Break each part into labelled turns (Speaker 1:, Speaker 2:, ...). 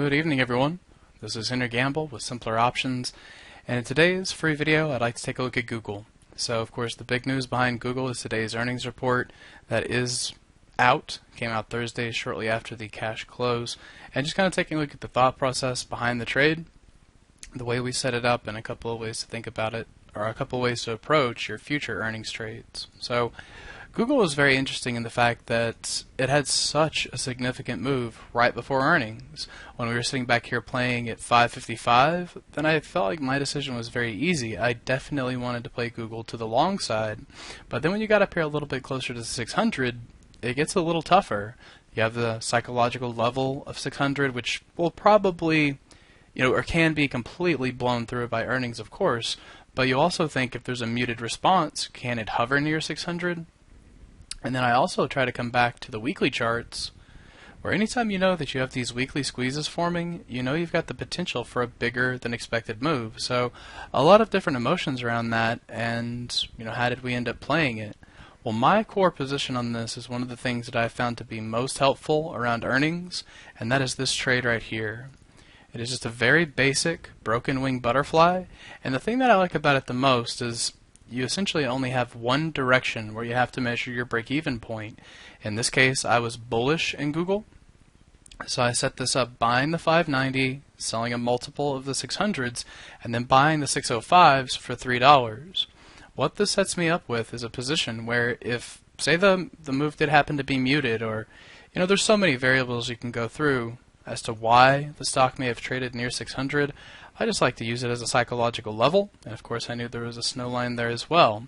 Speaker 1: Good evening, everyone. This is Henry Gamble with Simpler Options, and in today's free video I'd like to take a look at Google. So of course the big news behind Google is today's earnings report that is out, came out Thursday shortly after the cash close, and just kind of taking a look at the thought process behind the trade, the way we set it up, and a couple of ways to think about it, or a couple of ways to approach your future earnings trades. So Google was very interesting in the fact that it had such a significant move right before earnings. When we were sitting back here playing at 555, then I felt like my decision was very easy. I definitely wanted to play Google to the long side. But then when you got up here a little bit closer to 600, it gets a little tougher. You have the psychological level of 600, which will probably, or can be completely blown through by earnings, of course. But you also think if there's a muted response, can it hover near 600? And then I also try to come back to the weekly charts, where anytime you know that you have these weekly squeezes forming, you know you've got the potential for a bigger than expected move. So a lot of different emotions around that, and how did we end up playing it? Well, my core position on this is one of the things that I've found to be most helpful around earnings, and that is this trade right here. It is just a very basic broken wing butterfly, and the thing that I like about it the most is you essentially only have one direction where you have to measure your break-even point. In this case, I was bullish in Google, so I set this up buying the 590, selling a multiple of the 600s, and then buying the 605s for $3. What this sets me up with is a position where if, say the move did happen to be muted, or there's so many variables you can go through as to why the stock may have traded near 600, I just like to use it as a psychological level, and of course I knew there was a snow line there as well.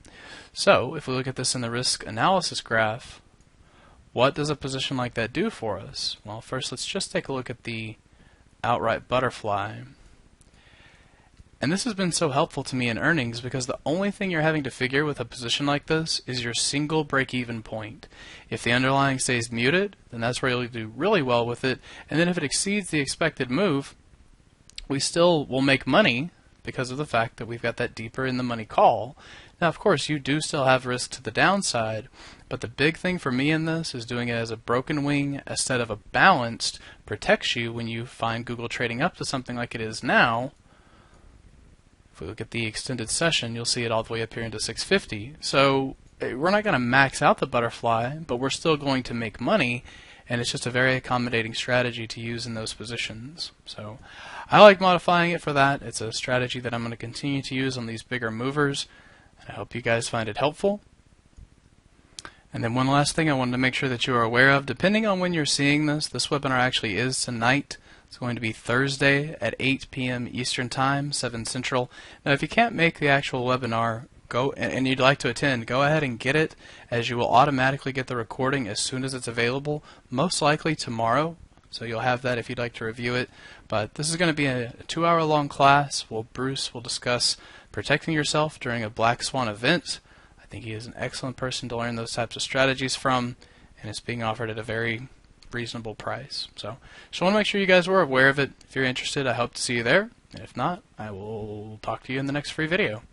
Speaker 1: So if we look at this in the risk analysis graph, what does a position like that do for us? Well, first let's just take a look at the outright butterfly. And this has been so helpful to me in earnings because the only thing you're having to figure with a position like this is your single break-even point. If the underlying stays muted, then that's where you'll do really well with it, and then if it exceeds the expected move, we still will make money because of the fact that we've got that deeper in the money call. Now, of course, you do still have risk to the downside, but the big thing for me in this is doing it as a broken wing instead of a balanced protects you when you find Google trading up to something like it is now. If we look at the extended session, you'll see it all the way up here into 650. So we're not going to max out the butterfly, but we're still going to make money, and it's just a very accommodating strategy to use in those positions. So I like modifying it for that. It's a strategy that I'm going to continue to use on these bigger movers, and I hope you guys find it helpful. And then one last thing I wanted to make sure that you are aware of, depending on when you're seeing this webinar actually is tonight. It's going to be Thursday at 8 p.m. Eastern Time, 7 Central. Now if you can't make the actual webinar, and you'd like to attend, go ahead and get it, as you will automatically get the recording as soon as it's available, most likely tomorrow. So you'll have that if you'd like to review it. But this is going to be a 2-hour long class. Bruce will discuss protecting yourself during a black swan event. I think he is an excellent person to learn those types of strategies from, and it's being offered at a very reasonable price. So just want to make sure you guys were aware of it. If you're interested, I hope to see you there. And if not, I will talk to you in the next free video.